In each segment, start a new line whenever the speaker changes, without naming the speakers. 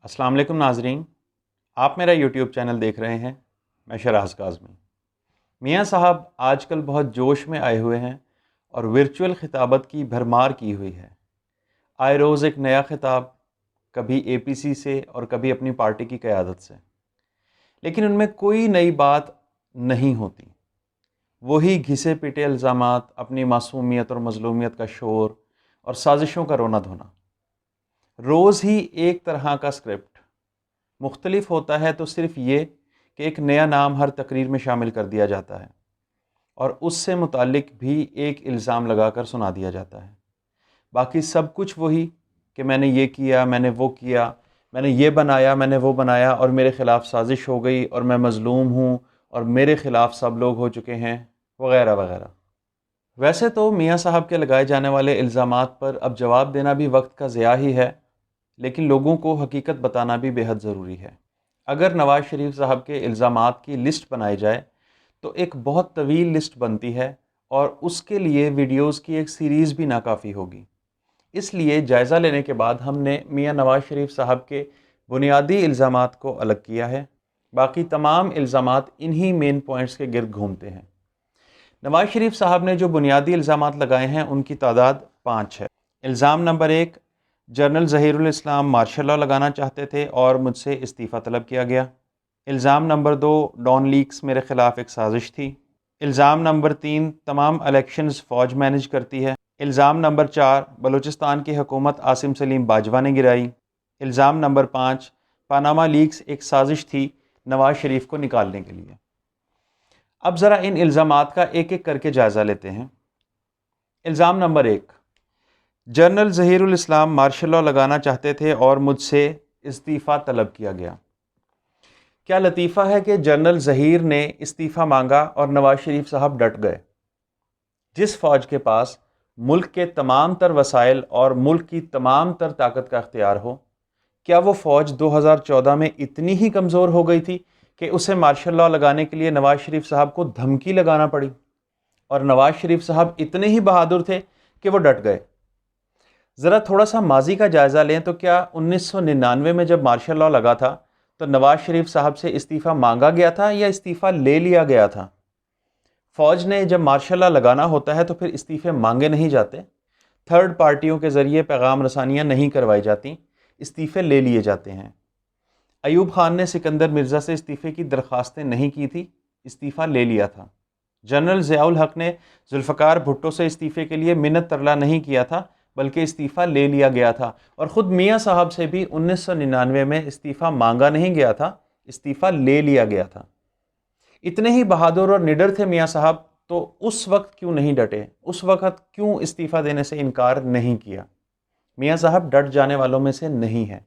السلام علیکم ناظرین، آپ میرا یوٹیوب چینل دیکھ رہے ہیں۔ میں شراز کاظمی۔ میاں صاحب آج کل بہت جوش میں آئے ہوئے ہیں اور ورچوئل خطابت کی بھرمار کی ہوئی ہے۔ آئے روز ایک نیا خطاب، کبھی اے پی سی سے اور کبھی اپنی پارٹی کی قیادت سے، لیکن ان میں کوئی نئی بات نہیں ہوتی۔ وہی گھسے پیٹے الزامات، اپنی معصومیت اور مظلومیت کا شور اور سازشوں کا رونا دھونا۔ روز ہی ایک طرح کا اسکرپٹ، مختلف ہوتا ہے تو صرف یہ کہ ایک نیا نام ہر تقریر میں شامل کر دیا جاتا ہے اور اس سے متعلق بھی ایک الزام لگا کر سنا دیا جاتا ہے۔ باقی سب کچھ وہی کہ میں نے یہ کیا، میں نے وہ کیا، میں نے یہ بنایا، میں نے وہ بنایا، اور میرے خلاف سازش ہو گئی اور میں مظلوم ہوں اور میرے خلاف سب لوگ ہو چکے ہیں، وغیرہ وغیرہ۔ ویسے تو میاں صاحب کے لگائے جانے والے الزامات پر اب جواب دینا بھی وقت کا ضیاع ہی ہے، لیکن لوگوں کو حقیقت بتانا بھی بے حد ضروری ہے۔ اگر نواز شریف صاحب کے الزامات کی لسٹ بنائی جائے تو ایک بہت طویل لسٹ بنتی ہے اور اس کے لیے ویڈیوز کی ایک سیریز بھی ناکافی ہوگی۔ اس لیے جائزہ لینے کے بعد ہم نے میاں نواز شریف صاحب کے بنیادی الزامات کو الگ کیا ہے۔ باقی تمام الزامات انہی مین پوائنٹس کے گرد گھومتے ہیں۔ نواز شریف صاحب نے جو بنیادی الزامات لگائے ہیں ان کی تعداد 5 ہے۔ الزام نمبر 1، جنرل ظہیر الاسلام مارشل لاء لگانا چاہتے تھے اور مجھ سے استعفیٰ طلب کیا گیا۔ الزام نمبر 2، ڈان لیکس میرے خلاف ایک سازش تھی۔ الزام نمبر 3، تمام الیکشنز فوج مینج کرتی ہے۔ الزام نمبر 4، بلوچستان کی حکومت عاصم سلیم باجوہ نے گرائی۔ الزام نمبر 5، پاناما لیکس ایک سازش تھی نواز شریف کو نکالنے کے لیے۔ اب ذرا ان الزامات کا ایک ایک کر کے جائزہ لیتے ہیں۔ الزام نمبر 1، جنرل ظہیر الاسلام مارشل لاء لگانا چاہتے تھے اور مجھ سے استعفیٰ طلب کیا گیا۔ کیا لطیفہ ہے کہ جنرل ظہیر نے استعفیٰ مانگا اور نواز شریف صاحب ڈٹ گئے۔ جس فوج کے پاس ملک کے تمام تر وسائل اور ملک کی تمام تر طاقت کا اختیار ہو، کیا وہ فوج 2014 میں اتنی ہی کمزور ہو گئی تھی کہ اسے مارشل لاء لگانے کے لیے نواز شریف صاحب کو دھمکی لگانا پڑی، اور نواز شریف صاحب اتنے ہی بہادر تھے کہ وہ ڈٹ گئے؟ ذرا تھوڑا سا ماضی کا جائزہ لیں تو کیا 1999 میں جب مارشل لاء لگا تھا تو نواز شریف صاحب سے استعفیٰ مانگا گیا تھا یا استعفیٰ لے لیا گیا تھا؟ فوج نے جب مارشل لاء لگانا ہوتا ہے تو پھر استعفے مانگے نہیں جاتے، تھرڈ پارٹیوں کے ذریعے پیغام رسانیاں نہیں کروائی جاتی، استعفے لے لیے جاتے ہیں۔ ایوب خان نے سکندر مرزا سے استعفے کی درخواستیں نہیں کی تھی، استعفیٰ لے لیا تھا۔ جنرل ضیاء الحق نے ذوالفقار بھٹو سے استعفے کے لیے منت ترلا نہیں کیا تھا، بلکہ استعفیٰ لے لیا گیا تھا، اور خود میاں صاحب سے بھی 1999 میں استعفیٰ مانگا نہیں گیا تھا، استعفیٰ لے لیا گیا تھا۔ اتنے ہی بہادر اور نڈر تھے میاں صاحب، تو اس وقت کیوں نہیں ڈٹے؟ اس وقت کیوں استعفیٰ دینے سے انکار نہیں کیا؟ میاں صاحب ڈٹ جانے والوں میں سے نہیں ہیں۔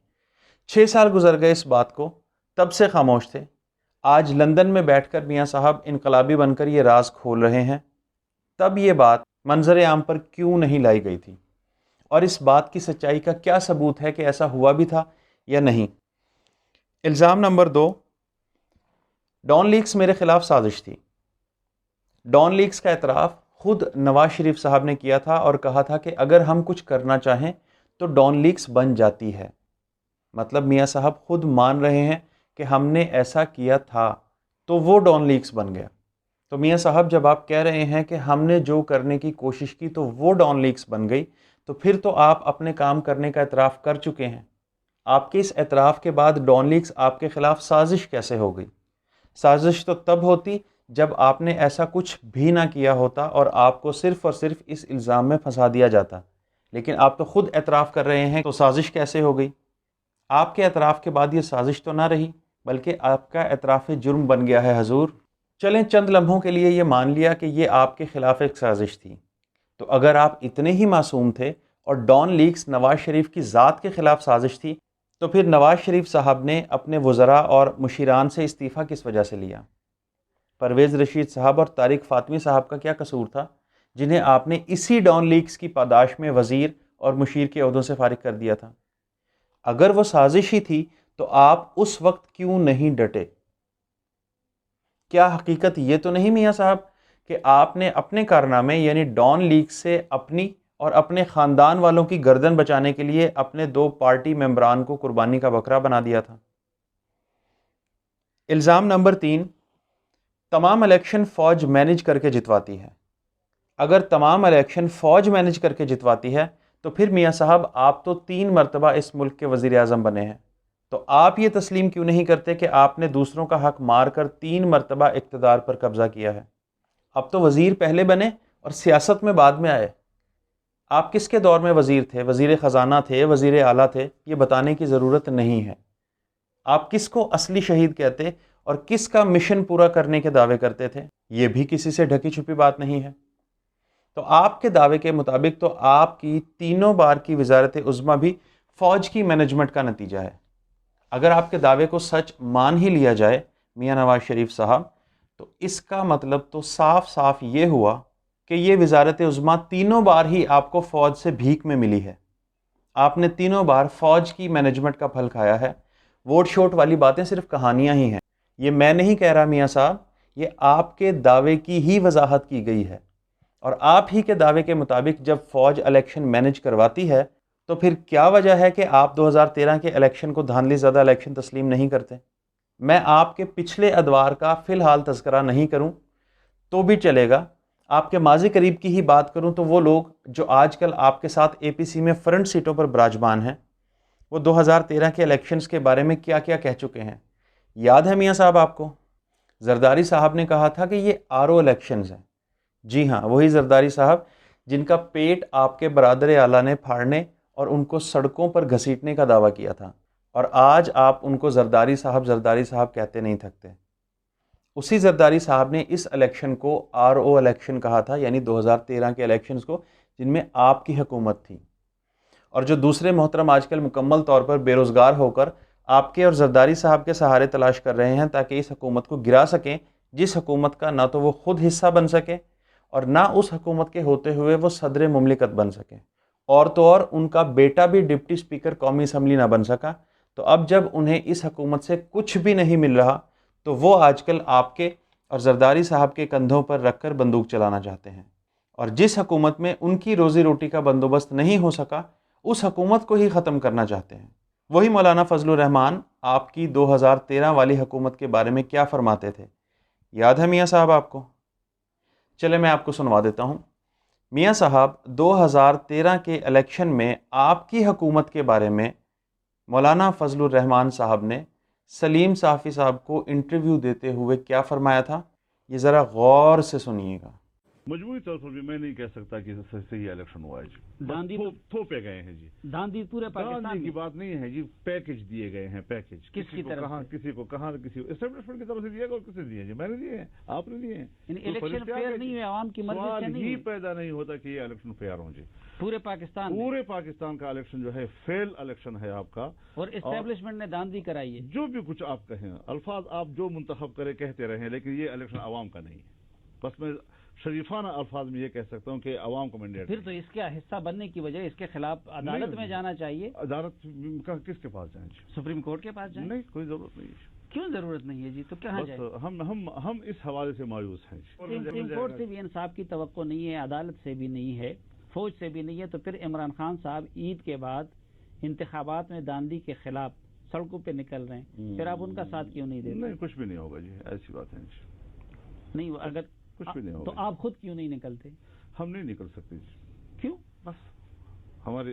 6 سال گزر گئے اس بات کو، تب سے خاموش تھے۔ آج لندن میں بیٹھ کر میاں صاحب انقلابی بن کر یہ راز کھول رہے ہیں، تب یہ بات منظر عام پر کیوں نہیں لائی گئی تھی؟ اور اس بات کی سچائی کا کیا ثبوت ہے کہ ایسا ہوا بھی تھا یا نہیں؟ الزام نمبر 2، ڈان لیکس میرے خلاف سازش تھی۔ ڈان لیکس کا اعتراف خود نواز شریف صاحب نے کیا تھا اور کہا تھا کہ اگر ہم کچھ کرنا چاہیں تو ڈان لیکس بن جاتی ہے۔ مطلب میاں صاحب خود مان رہے ہیں کہ ہم نے ایسا کیا تھا تو وہ ڈان لیکس بن گیا۔ تو میاں صاحب جب آپ کہہ رہے ہیں کہ ہم نے جو کرنے کی کوشش کی تو وہ ڈان لیکس بن گئی، تو پھر تو آپ اپنے کام کرنے کا اعتراف کر چکے ہیں۔ آپ کے اس اعتراف کے بعد ڈان لیکس آپ کے خلاف سازش کیسے ہو گئی؟ سازش تو تب ہوتی جب آپ نے ایسا کچھ بھی نہ کیا ہوتا اور آپ کو صرف اور صرف اس الزام میں پھنسا دیا جاتا، لیکن آپ تو خود اعتراف کر رہے ہیں، تو سازش کیسے ہو گئی؟ آپ کے اعتراف کے بعد یہ سازش تو نہ رہی بلکہ آپ کا اعتراف جرم بن گیا ہے حضور۔ چلیں چند لمحوں کے لیے یہ مان لیا کہ یہ آپ کے خلاف ایک سازش تھی، تو اگر آپ اتنے ہی معصوم تھے اور ڈان لیکس نواز شریف کی ذات کے خلاف سازش تھی، تو پھر نواز شریف صاحب نے اپنے وزراء اور مشیران سے استعفیٰ کس وجہ سے لیا؟ پرویز رشید صاحب اور طارق فاطمی صاحب کا کیا قصور تھا جنہیں آپ نے اسی ڈان لیکس کی پاداش میں وزیر اور مشیر کے عہدوں سے فارغ کر دیا تھا؟ اگر وہ سازش ہی تھی تو آپ اس وقت کیوں نہیں ڈٹے؟ کیا حقیقت یہ تو نہیں میاں صاحب کہ آپ نے اپنے کارنامے یعنی ڈان لیکس سے اپنی اور اپنے خاندان والوں کی گردن بچانے کے لیے اپنے 2 پارٹی ممبران کو قربانی کا بکرا بنا دیا تھا۔ الزام نمبر 3، تمام الیکشن فوج مینج کر کے جتواتی ہے۔ اگر تمام الیکشن فوج مینج کر کے جتواتی ہے تو پھر میاں صاحب آپ تو 3 مرتبہ اس ملک کے وزیر اعظم بنے ہیں، تو آپ یہ تسلیم کیوں نہیں کرتے کہ آپ نے دوسروں کا حق مار کر 3 مرتبہ اقتدار پر قبضہ کیا ہے؟ اب تو وزیر پہلے بنے اور سیاست میں بعد میں آئے۔ آپ کس کے دور میں وزیر تھے، وزیر خزانہ تھے، وزیر اعلیٰ تھے، یہ بتانے کی ضرورت نہیں ہے۔ آپ کس کو اصلی شہید کہتے اور کس کا مشن پورا کرنے کے دعوے کرتے تھے، یہ بھی کسی سے ڈھکی چھپی بات نہیں ہے۔ تو آپ کے دعوے کے مطابق تو آپ کی 3 بار کی وزارت عظمیٰ بھی فوج کی مینجمنٹ کا نتیجہ ہے۔ اگر آپ کے دعوے کو سچ مان ہی لیا جائے میاں نواز شریف صاحب، تو اس کا مطلب تو صاف صاف یہ ہوا کہ یہ وزارت عظمیٰ 3 بار ہی آپ کو فوج سے بھیک میں ملی ہے۔ آپ نے 3 بار فوج کی مینجمنٹ کا پھل کھایا ہے۔ ووٹ شوٹ والی باتیں صرف کہانیاں ہی ہیں، یہ میں نہیں کہہ رہا میاں صاحب، یہ آپ کے دعوے کی ہی وضاحت کی گئی ہے۔ اور آپ ہی کے دعوے کے مطابق جب فوج الیکشن مینج کرواتی ہے تو پھر کیا وجہ ہے کہ آپ 2013 کے الیکشن کو دھاندلی زدہ الیکشن تسلیم نہیں کرتے؟ میں آپ کے پچھلے ادوار کا فی الحال تذکرہ نہیں کروں تو بھی چلے گا، آپ کے ماضی قریب کی ہی بات کروں تو وہ لوگ جو آج کل آپ کے ساتھ اے پی سی میں فرنٹ سیٹوں پر براجمان ہیں، وہ 2013 کے الیکشنز کے بارے میں کیا کیا کہہ چکے ہیں؟ یاد ہے میاں صاحب آپ کو؟ زرداری صاحب نے کہا تھا کہ یہ RO الیکشنز ہیں۔ جی ہاں، وہی زرداری صاحب جن کا پیٹ آپ کے برادر اعلیٰ نے پھاڑنے اور ان کو سڑکوں پر گھسیٹنے کا دعویٰ کیا تھا، اور آج آپ ان کو زرداری صاحب کہتے نہیں تھکتے۔ اسی زرداری صاحب نے اس الیکشن کو RO الیکشن کہا تھا، یعنی 2013 کے الیکشنز کو جن میں آپ کی حکومت تھی، اور جو دوسرے محترم آج کل مکمل طور پر بے روزگار ہو کر آپ کے اور زرداری صاحب کے سہارے تلاش کر رہے ہیں تاکہ اس حکومت کو گرا سکیں، جس حکومت کا نہ تو وہ خود حصہ بن سکے اور نہ اس حکومت کے ہوتے ہوئے وہ صدر مملکت بن سکے، اور تو اور ان کا بیٹا بھی ڈپٹی اسپیکر قومی اسمبلی نہ بن سکا۔ تو اب جب انہیں اس حکومت سے کچھ بھی نہیں مل رہا تو وہ آج کل آپ کے اور زرداری صاحب کے کندھوں پر رکھ کر بندوق چلانا چاہتے ہیں، اور جس حکومت میں ان کی روزی روٹی کا بندوبست نہیں ہو سکا اس حکومت کو ہی ختم کرنا چاہتے ہیں۔ وہی مولانا فضل الرحمان آپ کی 2013 والی حکومت کے بارے میں کیا فرماتے تھے، یاد ہے میاں صاحب آپ کو؟ چلے میں آپ کو سنوا دیتا ہوں۔ میاں صاحب 2013 کے الیکشن میں آپ کی حکومت کے بارے میں مولانا فضل الرحمان صاحب نے سلیم صافی صاحب کو انٹرویو دیتے ہوئے کیا فرمایا تھا، یہ ذرا غور سے سنیے گا۔
مجموعی طور پر بھی میں نہیں کہہ سکتا کہ صحیح الیکشن ہوا ہے جی،
داندھی
تھوپے گئے ہیں جی،
داندھی پورے پاکستان
داندھی کی
میں
بات نہیں ہے جی، پیکج دیے گئے ہیں، پیکج
کس کی طرف سے؟
کسی کو کہاں کسی اسٹیبلشمنٹ کی طرف سے دیے گا، اور کسی دیے جی، میں نے دیے ہیں، آپ نے دیے ہیں۔
یعنی الیکشن فیئر نہیں ہوئے، عوام کی مرضی سے
سوال
نہیں
ہی
ہوئی
پیدا نہیں ہوتا کہ یہ الیکشن فیئر ہوں جی۔
پورے پاکستان میں،
پورے پاکستان کا الیکشن جو ہے فیل الیکشن ہے آپ کا،
اور اسٹیبلشمنٹ نے داندھی کرائی ہے۔
جو بھی کچھ آپ کہیں، الفاظ آپ جو منتخب کرے کہتے رہیں، لیکن یہ الیکشن عوام کا نہیں ہے۔ بس میں شریفانہ الفاظ میں یہ کہہ سکتا ہوں کہ عوام کو مینڈیٹ،
پھر تو اس کا حصہ بننے کی وجہ اس کے خلاف عدالت میں جانا چاہیے۔
عدالت کس کے پاس جائیں جی؟
سپریم کورٹ کے پاس جائیں؟
نہیں، کوئی ضرورت نہیں ہے۔
کیوں ضرورت نہیں ہے جی؟ تو کہاں جائیں؟
بس ہم اس حوالے سے مایوس ہیں جی۔
سپریم کورٹ سے بھی انصاف کی توقع نہیں ہے، عدالت سے بھی نہیں ہے، فوج سے بھی نہیں ہے، تو پھر عمران خان صاحب عید کے بعد انتخابات میں داندھی کے خلاف سڑکوں پہ نکل رہے ہیں، پھر آپ ان کا ساتھ کیوں نہیں دیتے؟
نہیں، کچھ بھی نہیں ہوگا جی، ایسی بات ہے جی،
نہیں، اگر
کچھ بھی نہیں ہوگا۔
تو آپ خود کیوں نہیں نکلتے؟
ہم نہیں نکل سکتے جی،
کیوں؟
بس ہماری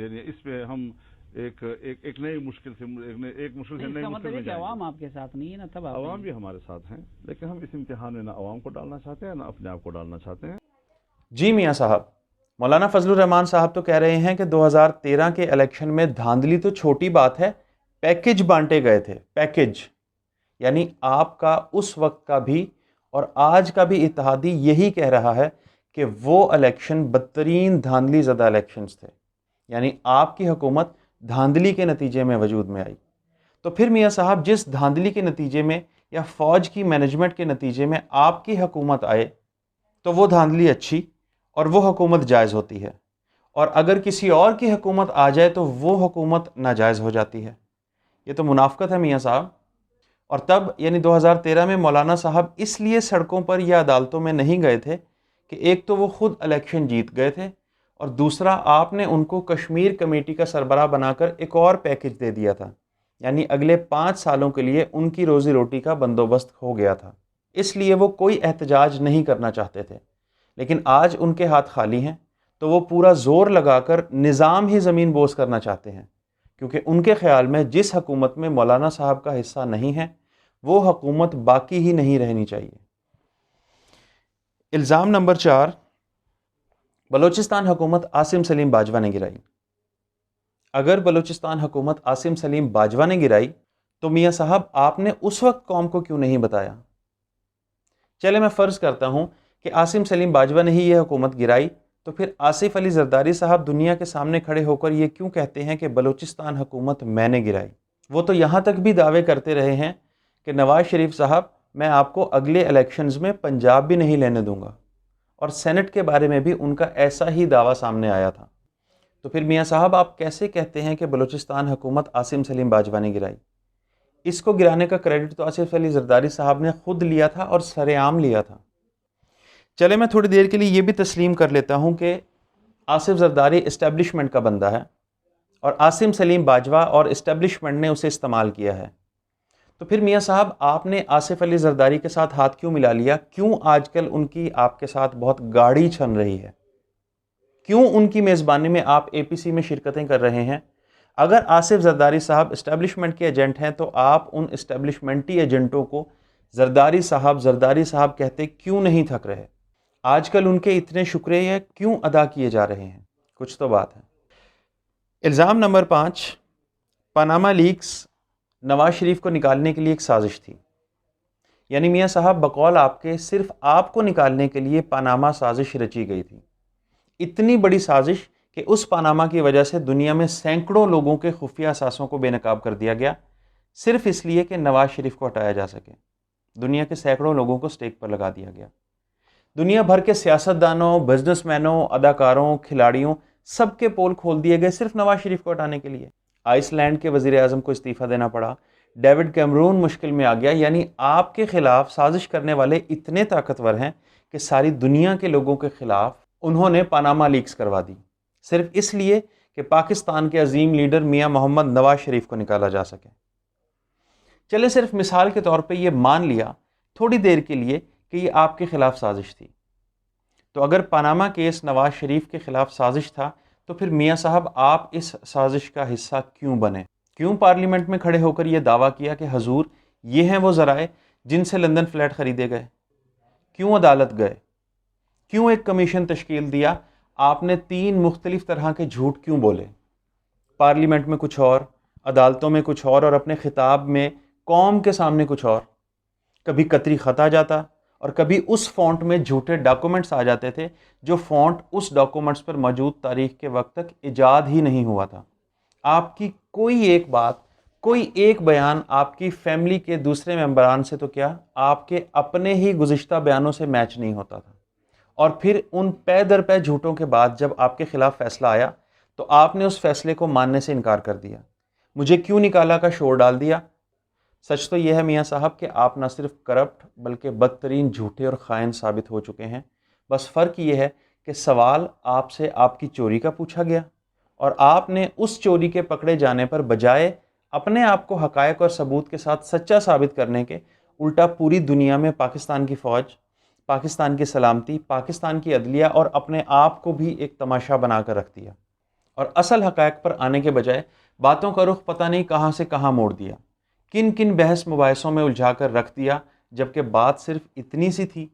یعنی اس پہ ہم ایک نئی مشکل سے ایک مشکل سے
اس
نئی
کا
مشکل
مطلب ہے
میں
کہ
جائیں
عوام
گے۔
آپ کے ساتھ نہیں ہے نا، تب آپ
عوام بھی ہمارے ساتھ ہیں، لیکن ہم اس امتحان میں نہ عوام کو ڈالنا چاہتے ہیں نہ اپنے آپ کو ڈالنا چاہتے ہیں۔
جی میاں صاحب، مولانا فضل الرحمان صاحب تو کہہ رہے ہیں کہ 2013 کے الیکشن میں دھاندلی تو چھوٹی بات ہے، پیکج بانٹے گئے تھے، پیکج، یعنی آپ کا اس وقت کا بھی اور آج کا بھی اتحادی یہی کہہ رہا ہے کہ وہ الیکشن بدترین دھاندلی زدہ الیکشنز تھے، یعنی آپ کی حکومت دھاندلی کے نتیجے میں وجود میں آئی۔ تو پھر میاں صاحب جس دھاندلی کے نتیجے میں یا فوج کی مینجمنٹ کے نتیجے میں آپ کی حکومت آئے تو وہ دھاندلی اچھی اور وہ حکومت جائز ہوتی ہے، اور اگر کسی اور کی حکومت آ جائے تو وہ حکومت ناجائز ہو جاتی ہے۔ یہ تو منافقت ہے میاں صاحب۔ اور تب یعنی 2013 میں مولانا صاحب اس لیے سڑکوں پر یا عدالتوں میں نہیں گئے تھے کہ ایک تو وہ خود الیکشن جیت گئے تھے، اور دوسرا آپ نے ان کو کشمیر کمیٹی کا سربراہ بنا کر ایک اور پیکج دے دیا تھا، یعنی اگلے 5 سالوں کے لیے ان کی روزی روٹی کا بندوبست ہو گیا تھا، اس لیے وہ کوئی احتجاج نہیں کرنا چاہتے تھے۔ لیکن آج ان کے ہاتھ خالی ہیں تو وہ پورا زور لگا کر نظام ہی زمین بوس کرنا چاہتے ہیں، کیونکہ ان کے خیال میں جس حکومت میں مولانا صاحب کا حصہ نہیں ہے وہ حکومت باقی ہی نہیں رہنی چاہیے۔ الزام نمبر 4، بلوچستان حکومت عاصم سلیم باجوہ نے گرائی۔ اگر بلوچستان حکومت عاصم سلیم باجوہ نے گرائی تو میاں صاحب آپ نے اس وقت قوم کو کیوں نہیں بتایا؟ چلے میں فرض کرتا ہوں کہ عاصم سلیم باجوہ نے ہی یہ حکومت گرائی، تو پھر آصف علی زرداری صاحب دنیا کے سامنے کھڑے ہو کر یہ کیوں کہتے ہیں کہ بلوچستان حکومت میں نے گرائی؟ وہ تو یہاں تک بھی دعوے کرتے رہے ہیں کہ نواز شریف صاحب میں آپ کو اگلے الیکشنز میں پنجاب بھی نہیں لینے دوں گا، اور سینٹ کے بارے میں بھی ان کا ایسا ہی دعویٰ سامنے آیا تھا۔ تو پھر میاں صاحب آپ کیسے کہتے ہیں کہ بلوچستان حکومت عاصم سلیم باجوہ نے گرائی؟ اس کو گرانے کا کریڈٹ تو آصف علی زرداری صاحب نے خود لیا تھا اور سر عام لیا تھا۔ چلے میں تھوڑی دیر کے لیے یہ بھی تسلیم کر لیتا ہوں کہ آصف زرداری اسٹیبلشمنٹ کا بندہ ہے اور عاصم سلیم باجوہ اور اسٹیبلشمنٹ نے اسے استعمال کیا ہے، تو پھر میاں صاحب آپ نے آصف علی زرداری کے ساتھ ہاتھ کیوں ملا لیا؟ کیوں آج کل ان کی آپ کے ساتھ بہت گاڑی چھن رہی ہے؟ کیوں ان کی میزبانی میں آپ اے پی سی میں شرکتیں کر رہے ہیں؟ اگر آصف زرداری صاحب اسٹیبلشمنٹ کے ایجنٹ ہیں تو آپ ان اسٹیبلشمنٹی ایجنٹوں کو زرداری صاحب کہتے کیوں نہیں تھک رہے؟ آج کل ان کے اتنے شکریہ کیوں ادا کیے جا رہے ہیں؟ کچھ تو بات ہے۔ الزام number 5، Panama leaks Nawaz Sharif کو نکالنے کے لیے ایک سازش تھی، یعنی میاں صاحب بقول آپ کے صرف آپ کو نکالنے کے لیے پاناما سازش رچی گئی تھی، اتنی بڑی سازش کہ اس پاناما کی وجہ سے دنیا میں سینکڑوں لوگوں کے خفیہ اثاثوں کو بے نقاب کر دیا گیا، صرف اس لیے کہ نواز شریف کو ہٹایا جا سکے۔ دنیا کے سینکڑوں لوگوں کو سٹیک پر لگا دیا گیا، دنیا بھر کے سیاستدانوں، بزنس مینوں، اداکاروں، کھلاڑیوں، سب کے پول کھول دیے گئے صرف نواز شریف کو ہٹانے کے لیے۔ آئس لینڈ کے وزیر اعظم کو استعفیٰ دینا پڑا، ڈیوڈ کیمرون مشکل میں آ گیا، یعنی آپ کے خلاف سازش کرنے والے اتنے طاقتور ہیں کہ ساری دنیا کے لوگوں کے خلاف انہوں نے پاناما لیکس کروا دی، صرف اس لیے کہ پاکستان کے عظیم لیڈر میاں محمد نواز شریف کو نکالا جا سکے۔ چلے صرف مثال کے طور پہ یہ مان لیا تھوڑی دیر کے لیے کہ یہ آپ کے خلاف سازش تھی، تو اگر پاناما کیس نواز شریف کے خلاف سازش تھا تو پھر میاں صاحب آپ اس سازش کا حصہ کیوں بنے؟ کیوں پارلیمنٹ میں کھڑے ہو کر یہ دعویٰ کیا کہ حضور یہ ہیں وہ ذرائع جن سے لندن فلیٹ خریدے گئے؟ کیوں عدالت گئے؟ کیوں ایک کمیشن تشکیل دیا؟ آپ نے 3 مختلف طرح کے جھوٹ کیوں بولے؟ پارلیمنٹ میں کچھ اور، عدالتوں میں کچھ اور اپنے خطاب میں قوم کے سامنے کچھ اور۔ کبھی قطری خط آ جاتا اور کبھی اس فونٹ میں جھوٹے ڈاکومنٹس آ جاتے تھے جو فونٹ اس ڈاکومنٹس پر موجود تاریخ کے وقت تک ایجاد ہی نہیں ہوا تھا۔ آپ کی کوئی ایک بات، کوئی ایک بیان آپ کی فیملی کے دوسرے ممبران سے تو کیا آپ کے اپنے ہی گزشتہ بیانوں سے میچ نہیں ہوتا تھا، اور پھر ان پے در پے جھوٹوں کے بعد جب آپ کے خلاف فیصلہ آیا تو آپ نے اس فیصلے کو ماننے سے انکار کر دیا، مجھے کیوں نکالا کا شور ڈال دیا۔ سچ تو یہ ہے میاں صاحب کہ آپ نہ صرف کرپٹ بلکہ بدترین جھوٹے اور خائن ثابت ہو چکے ہیں، بس فرق یہ ہے کہ سوال آپ سے آپ کی چوری کا پوچھا گیا اور آپ نے اس چوری کے پکڑے جانے پر بجائے اپنے آپ کو حقائق اور ثبوت کے ساتھ سچا ثابت کرنے کے الٹا پوری دنیا میں پاکستان کی فوج، پاکستان کی سلامتی، پاکستان کی عدلیہ اور اپنے آپ کو بھی ایک تماشا بنا کر رکھ دیا، اور اصل حقائق پر آنے کے بجائے باتوں کا رخ پتہ نہیں کہاں سے کہاں موڑ دیا، کن کن بحث مباحثوں میں الجھا کر رکھ دیا، جبکہ بات صرف اتنی سی تھی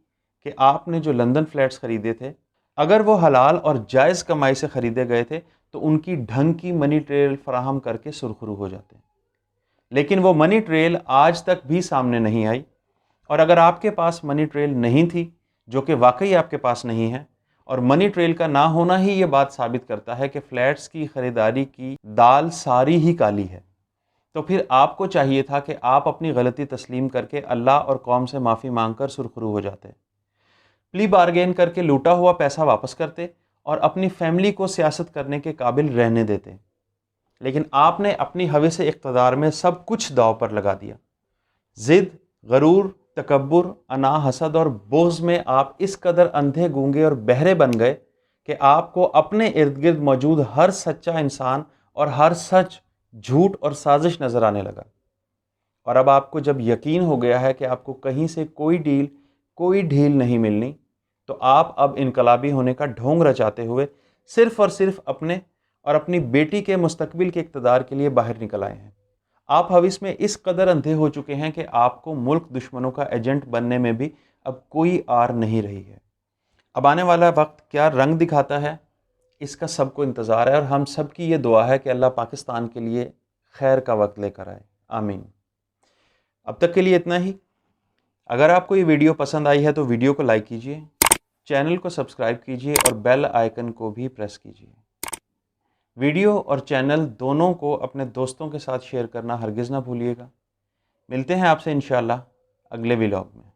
کہ آپ نے جو لندن فلیٹس خریدے تھے اگر وہ حلال اور جائز کمائی سے خریدے گئے تھے تو ان کی ڈھنگ کی منی ٹریل فراہم کر کے سرخرو ہو جاتے، لیکن وہ منی ٹریل آج تک بھی سامنے نہیں آئی، اور اگر آپ کے پاس منی ٹریل نہیں تھی، جو کہ واقعی آپ کے پاس نہیں ہے، اور منی ٹریل کا نہ ہونا ہی یہ بات ثابت کرتا ہے کہ فلیٹس کی خریداری کی دال ساری ہی کالی ہے، تو پھر آپ کو چاہیے تھا کہ آپ اپنی غلطی تسلیم کر کے اللہ اور قوم سے معافی مانگ کر سرخرو ہو جاتے، پلی بارگین کر کے لوٹا ہوا پیسہ واپس کرتے اور اپنی فیملی کو سیاست کرنے کے قابل رہنے دیتے، لیکن آپ نے اپنی ہوس اقتدار میں سب کچھ داؤ پر لگا دیا۔ ضد، غرور، تکبر، انا، حسد اور بغض میں آپ اس قدر اندھے، گونگے اور بہرے بن گئے کہ آپ کو اپنے ارد گرد موجود ہر سچا انسان اور ہر سچ جھوٹ اور سازش نظر آنے لگا، اور اب آپ کو جب یقین ہو گیا ہے کہ آپ کو کہیں سے کوئی ڈھیل نہیں ملنی، تو آپ اب انقلابی ہونے کا ڈھونگ رچاتے ہوئے صرف اور صرف اپنے اور اپنی بیٹی کے مستقبل کے اقتدار کے لیے باہر نکل آئے ہیں۔ آپ ہوس میں اس قدر اندھے ہو چکے ہیں کہ آپ کو ملک دشمنوں کا ایجنٹ بننے میں بھی اب کوئی آر نہیں رہی ہے۔ اب آنے والا وقت کیا رنگ دکھاتا ہے، اس کا سب کو انتظار ہے، اور ہم سب کی یہ دعا ہے کہ اللہ پاکستان کے لیے خیر کا وقت لے کر آئے، آمین۔ اب تک کے لیے اتنا ہی۔ اگر آپ کو یہ ویڈیو پسند آئی ہے تو ویڈیو کو لائک کیجیے، چینل کو سبسکرائب کیجیے اور بیل آئیکن کو بھی پریس کیجیے۔ ویڈیو اور چینل دونوں کو اپنے دوستوں کے ساتھ شیئر کرنا ہرگز نہ بھولیے گا۔ ملتے ہیں آپ سے انشاءاللہ اگلے ولاگ میں۔